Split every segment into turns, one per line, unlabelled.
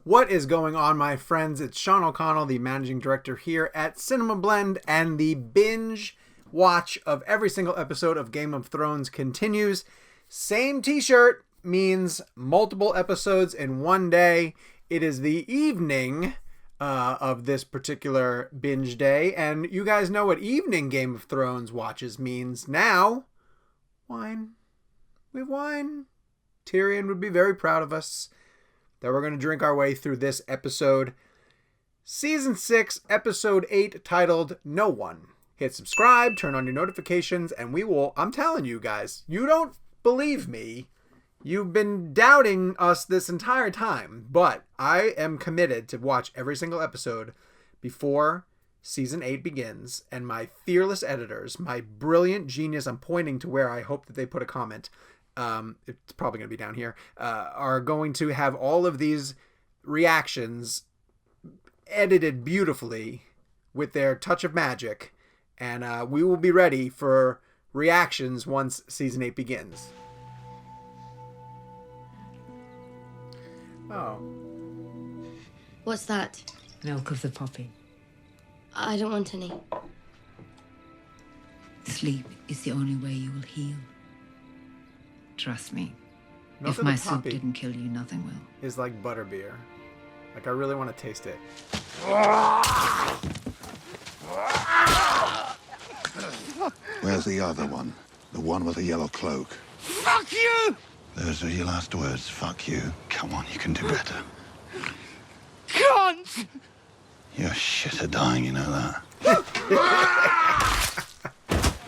What is going on, my friends? It's Sean O'Connell, the managing director here at CinemaBlend, and the binge watch of every single episode of Game of Thrones continues. Same t-shirt means multiple episodes in one day. It is the evening of this particular binge day, and you guys know what evening Game of Thrones watches means now. Wine. We have wine. Tyrion would be very proud of us that we're going to drink our way through this episode. Season 6, Episode 8, titled No One. Hit subscribe, turn on your notifications, and we will... I'm telling you guys, you don't believe me. You've been doubting us this entire time, but I am committed to watch every single episode before Season 8 begins, and my fearless editors, my brilliant genius, I'm pointing to where I hope that they put a comment, it's probably going to be down here, are going to have all of these reactions edited beautifully with their touch of magic, and we will be ready for reactions once Season 8 begins. Oh.
What's that?
Milk of the poppy.
I don't want any.
Sleep is the only way you will heal. Trust me.
Milk
if
of
my
the
soup
poppy
didn't kill you, nothing will.
is like butterbeer. Like, I really want to taste it.
Where's the other one? The one with the yellow cloak.
Fuck you!
Those are your last words. Fuck you. Come on, you can do better.
Cunt!
You're shit at dying, you know that.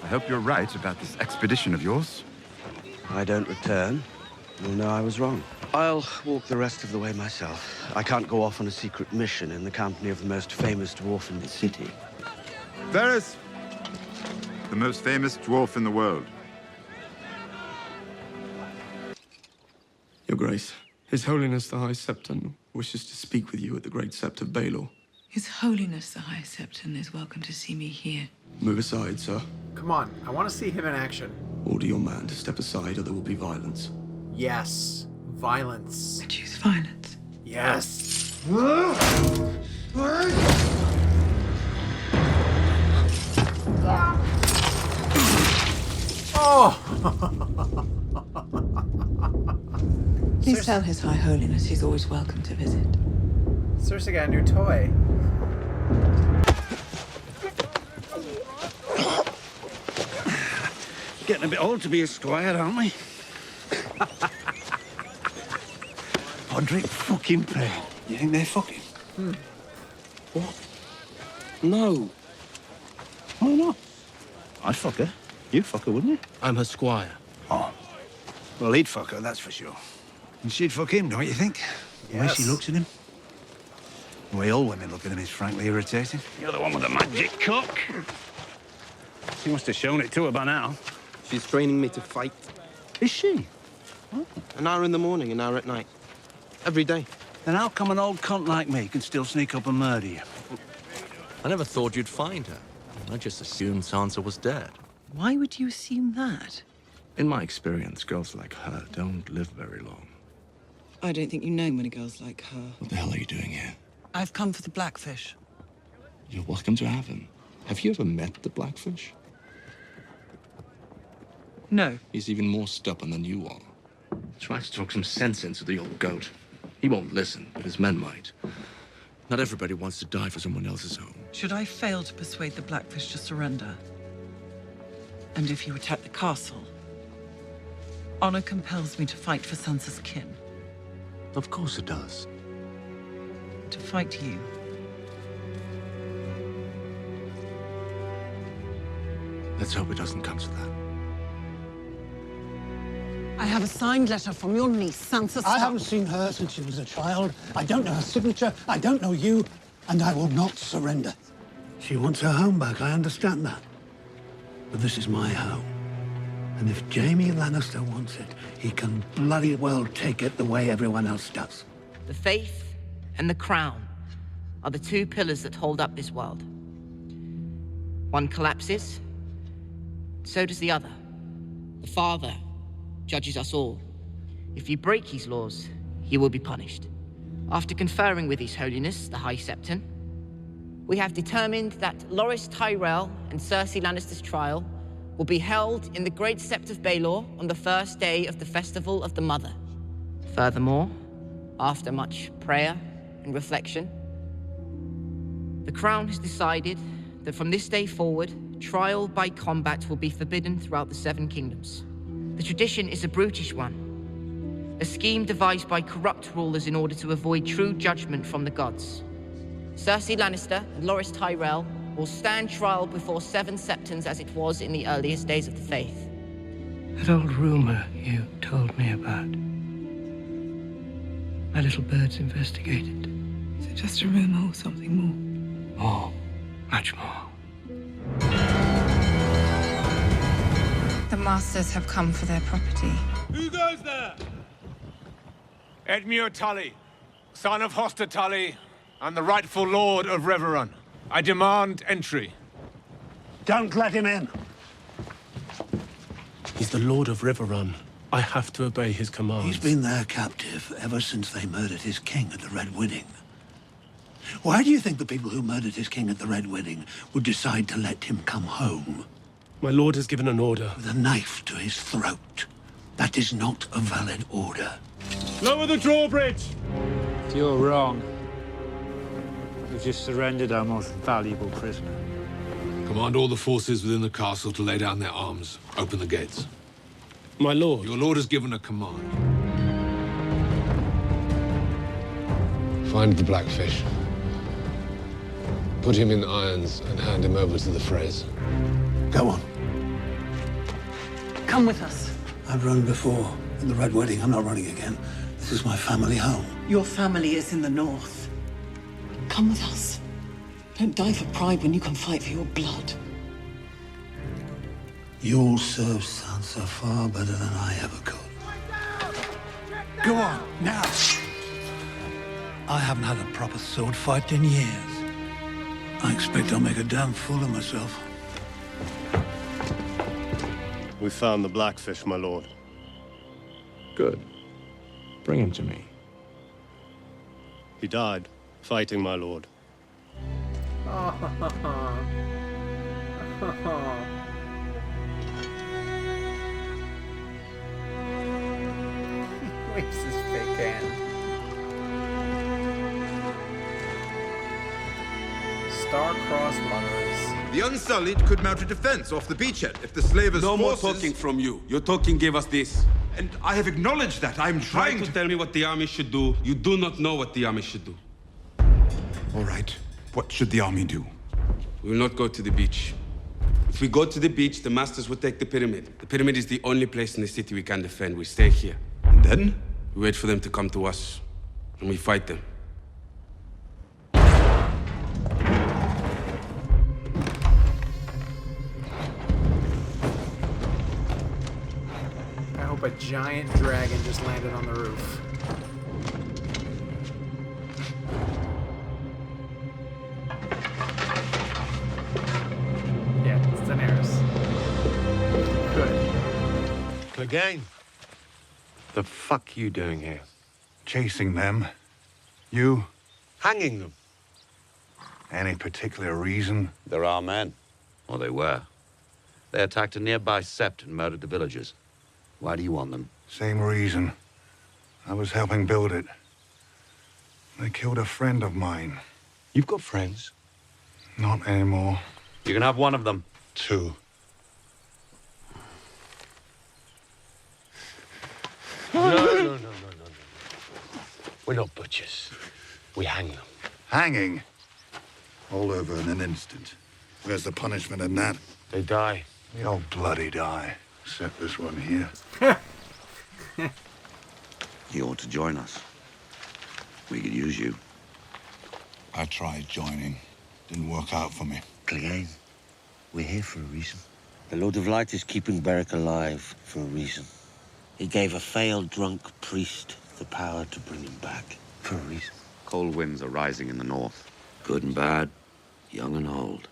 I hope you're right about this expedition of yours.
I don't return, you'll know I was wrong. I'll walk the rest of the way myself. I can't go off on a secret mission in the company of the most famous dwarf in the city.
Varys, the most famous dwarf in the world.
Your Grace, His Holiness the High Septon wishes to speak with you at the Great Sept of Baelor.
His Holiness the High Septon is welcome to see me here.
Move aside, sir.
Come on, I want to see him in action.
Order your man to step aside or there will be violence.
Yes, violence.
Choose violence.
Yes. Oh!
Please tell His High Holiness he's always welcome to visit.
Cersei got a new toy.
Getting a bit old to be a squire, aren't we?
Podrick fucking Payne. You think they're fucking?
What? No.
Why not? I'd fuck her. You'd fuck her, wouldn't you?
I'm her squire.
Oh. Well, he'd fuck her, that's for sure. And she'd fuck him, don't you think? The way
Yes.
she looks at him. The way all women look at him is frankly irritating. You're the one with the magic cock. She must have shown it to her by now.
She's training me to fight.
Is she?
An hour in the morning, an hour at night. Every day.
Then how come an old cunt like me can still sneak up and murder you?
I never thought you'd find her. I just assumed Sansa was dead.
Why would you assume that?
In my experience, girls like her don't live very long.
I don't think you know many girls like her.
What the hell are you doing here?
I've come for the blackfish.
You're welcome to have him. Have you ever met the Blackfish?
No.
He's even more stubborn than you are. Try to talk some sense into the old goat. He won't listen, but his men might. Not everybody wants to die for someone else's home.
Should I fail to persuade the blackfish to surrender? And if you attack the castle, honor compels me to fight for Sansa's kin.
Of course it does.
To fight you.
Let's hope it doesn't come to that.
I have a signed letter from your niece, Sansa Stark.
I haven't seen her since she was a child. I don't know her signature. I don't know you. And I will not surrender. She wants her home back. I understand that. But this is my home. And if Jaime Lannister wants it, he can bloody well take it the way everyone else does.
The faith and the crown are the two pillars that hold up this world. One collapses, so does the other. The Father judges us all. If you break his laws, you will be punished. After conferring with His Holiness, the High Septon, we have determined that Loras Tyrell and Cersei Lannister's trial will be held in the Great Sept of Baelor on the first day of the Festival of the Mother. Furthermore, after much prayer and reflection, the Crown has decided that from this day forward, trial by combat will be forbidden throughout the Seven Kingdoms. The tradition is a brutish one, a scheme devised by corrupt rulers in order to avoid true judgment from the gods. Cersei Lannister and Loras Tyrell will stand trial before 7 Septons as it was in the earliest days of the faith.
That old rumor you told me about. My little bird's investigated.
Is it just a rumor or something more?
More. Much more.
The Masters have come for their property.
Who goes there? Edmure Tully, son of Hoster Tully, and the rightful lord of Riverrun. I demand entry.
Don't let him in.
He's the Lord of Riverrun. I have to obey his commands.
He's been their captive ever since they murdered his king at the Red Wedding. Why do you think the people who murdered his king at the Red Wedding would decide to let him come home?
My lord has given an order.
With a knife to his throat. That is not a valid order.
Lower the drawbridge!
You're wrong. We've just surrendered our most valuable prisoner.
Command all the forces within the castle to lay down their arms. Open the gates.
My lord.
Your lord has given a command. Find the Blackfish. Put him in irons and hand him over to the Freys.
Go on.
Come with us.
I've run before. In the Red Wedding, I'm not running again. This is my family home.
Your family is in the north. Come with us. Don't die for pride when you can fight for your blood.
You'll serve Sansa far better than I ever could. Go on, now! I haven't had a proper sword fight in years. I expect I'll make a damn fool of myself.
We found the Blackfish, my lord.
Good. Bring him to me.
He died, fighting my lord.
Waves his fake hand. Star-crossed lovers.
The Unsullied could mount a defense off the beachhead if the slavers'
No more
forces...
talking from you. Your talking gave us this.
And I have acknowledged that. I'm trying
to tell me what the army should do. You do not know what the army should do.
All right. What should the army do?
We will not go to the beach. If we go to the beach, the masters will take the pyramid. The pyramid is the only place in the city we can defend. We stay here.
And then?
We wait for them to come to us. And we fight them.
I hope a giant dragon just landed on the roof. Yeah, it's Daenerys. Good.
Clegane. The fuck you doing here? Chasing them. You?
Hanging them.
Any particular reason?
They're our men. Or they were. They attacked a nearby sept and murdered the villagers. Why do you want them?
Same reason. I was helping build it. They killed a friend of mine.
You've got friends?
Not anymore.
You can have one of them.
2.
No. We're not butchers. We hang them.
Hanging? All over in an instant. Where's the punishment in that?
They die.
They all bloody die. Except this one here.
You ought to join us. We could use you.
I tried joining. Didn't work out for me.
Clegane, we're here for a reason. The Lord of Light is keeping Beric alive for a reason. He gave a failed drunk priest the power to bring him back for a reason.
Cold winds are rising in the north.
Good and bad, young and old.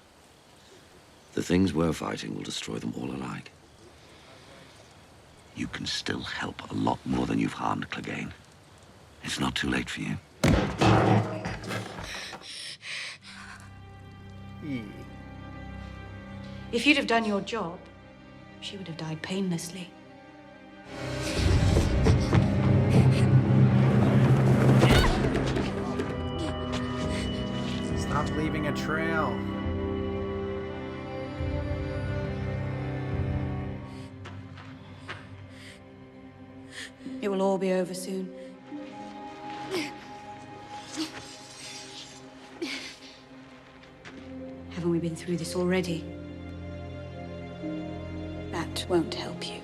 The things we're fighting will destroy them all alike. You can still help a lot more than you've harmed, Clegane. It's not too late for you.
If you'd have done your job, she would have died painlessly.
Stop leaving a trail.
It will all be over soon. Haven't we been through this already? That won't help you.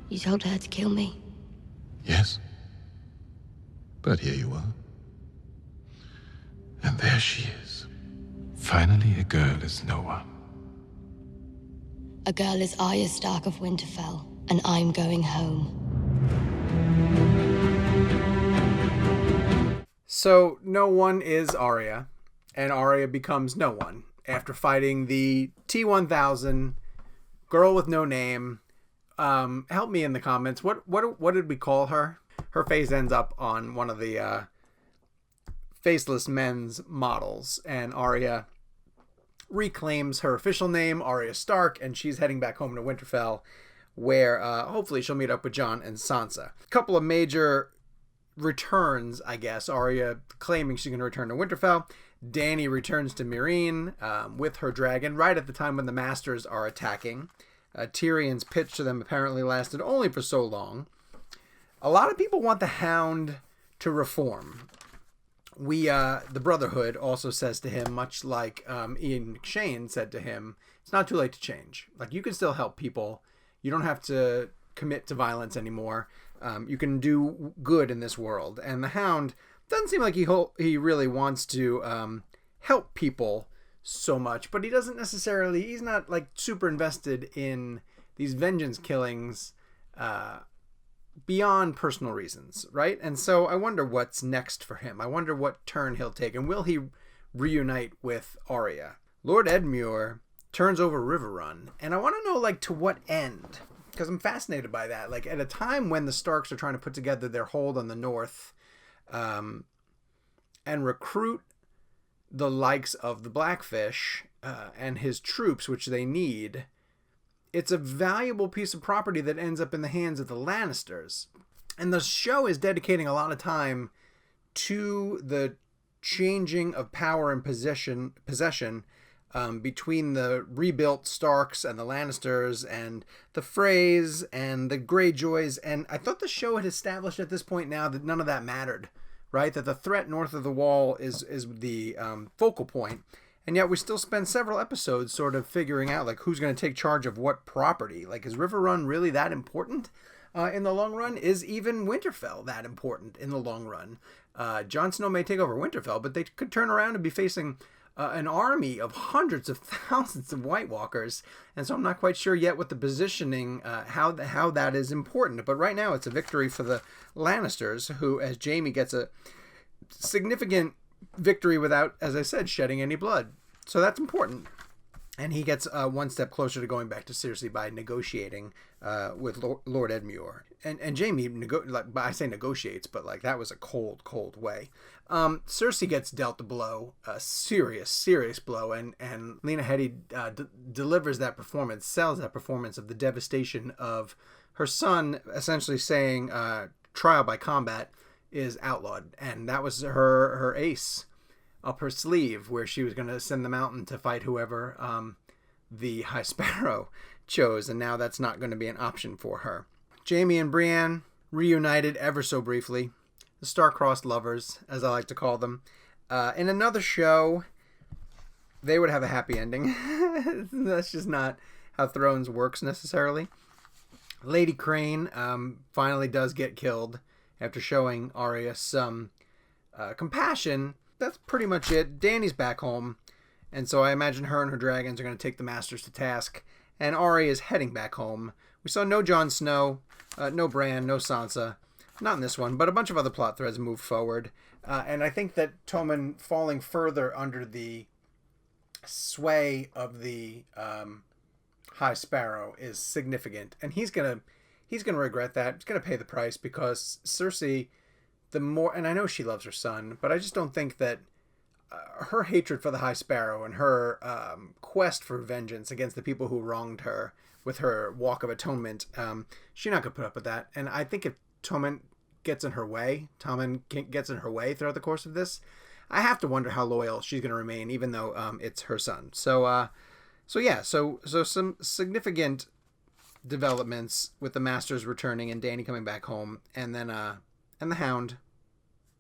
You told her to kill me.
Yes. But here you are. And there she is. Finally, a girl is no one.
A girl is Arya Stark of Winterfell, and I'm going home.
So, no one is Arya, and Arya becomes no one after fighting the T-1000 girl with no name. Help me in the comments. What did we call her? Her face ends up on one of the Faceless Men's models, and Arya reclaims her official name, Arya Stark, and she's heading back home to Winterfell, where hopefully she'll meet up with Jon and Sansa. A couple of major returns, I guess. Arya claiming she's going to return to Winterfell. Dany returns to Meereen with her dragon right at the time when the Masters are attacking. Tyrion's pitch to them apparently lasted only for so long. A lot of people want the Hound to reform. The Brotherhood also says to him, much like Ian McShane said to him, it's not too late to change. Like, you can still help people. You don't have to commit to violence anymore. You can do good in this world. And the Hound doesn't seem like he really wants to help people so much, but he's not like super invested in these vengeance killings beyond personal reasons, right? And so I wonder what's next for him. I wonder what turn he'll take, and will he reunite with Arya? Lord Edmure turns over Riverrun, and I want to know, like, to what end? Because I'm fascinated by that. Like, at a time when the Starks are trying to put together their hold on the North and recruit the likes of the Blackfish and his troops, which they need, it's a valuable piece of property that ends up in the hands of the Lannisters. And the show is dedicating a lot of time to the changing of power and possession between the rebuilt Starks and the Lannisters and the Freys and the Greyjoys. And I thought the show had established at this point now that none of that mattered, right? That the threat north of the Wall is the focal point. And yet we still spend several episodes sort of figuring out, like, who's going to take charge of what property. Like, is Riverrun really that important in the long run? Is even Winterfell that important in the long run? Jon Snow may take over Winterfell, but they could turn around and be facing an army of hundreds of thousands of White Walkers. And so I'm not quite sure yet what the positioning, how that is important. But right now it's a victory for the Lannisters, who, as Jaime gets a significant victory without, as I said, shedding any blood. So that's important. And he gets one step closer to going back to Cersei by negotiating with Lord Edmure. And Jaime, I say negotiates, but like that was a cold, cold way. Cersei gets dealt a blow, a serious blow, and Lena Headey delivers that performance, sells that performance of the devastation of her son, essentially saying trial by combat is outlawed. And that was her ace up her sleeve, where she was going to send the Mountain to fight whoever the High Sparrow chose, and now that's not going to be an option for her. Jaime and Brienne reunited ever so briefly. The star-crossed lovers, as I like to call them. In another show, they would have a happy ending. That's just not how Thrones works necessarily. Lady Crane finally does get killed after showing Arya some compassion. That's pretty much it. Dany's back home, and so I imagine her and her dragons are going to take the Masters to task, and Arya is heading back home. We saw no Jon Snow, no Bran, no Sansa. Not in this one, but a bunch of other plot threads move forward. And I think that Tommen falling further under the sway of the High Sparrow is significant, and he's gonna regret that. He's gonna pay the price, because Cersei, the more, and I know she loves her son, but I just don't think that her hatred for the High Sparrow and her quest for vengeance against the people who wronged her with her Walk of Atonement, she's not gonna put up with that. And I think if Tommen gets in her way throughout the course of this, I have to wonder how loyal she's going to remain, even though it's her son. So some significant developments with the Masters returning and Dany coming back home, and then and the Hound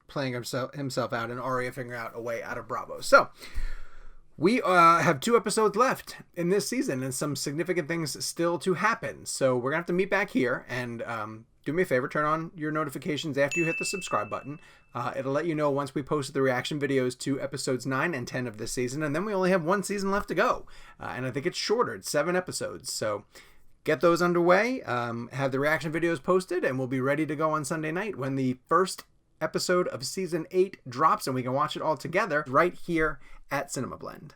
playing himself out, and Arya figuring out a way out of Braavos. So we have 2 episodes left in this season, and some significant things still to happen. So we're gonna have to meet back here, and do me a favor, turn on your notifications after you hit the subscribe button. It'll let you know once we post the reaction videos to episodes 9 and 10 of this season, and then we only have 1 season left to go. And I think it's shorter, it's 7 episodes. So get those underway, have the reaction videos posted, and we'll be ready to go on Sunday night when the first episode of season 8 drops, and we can watch it all together right here at CinemaBlend.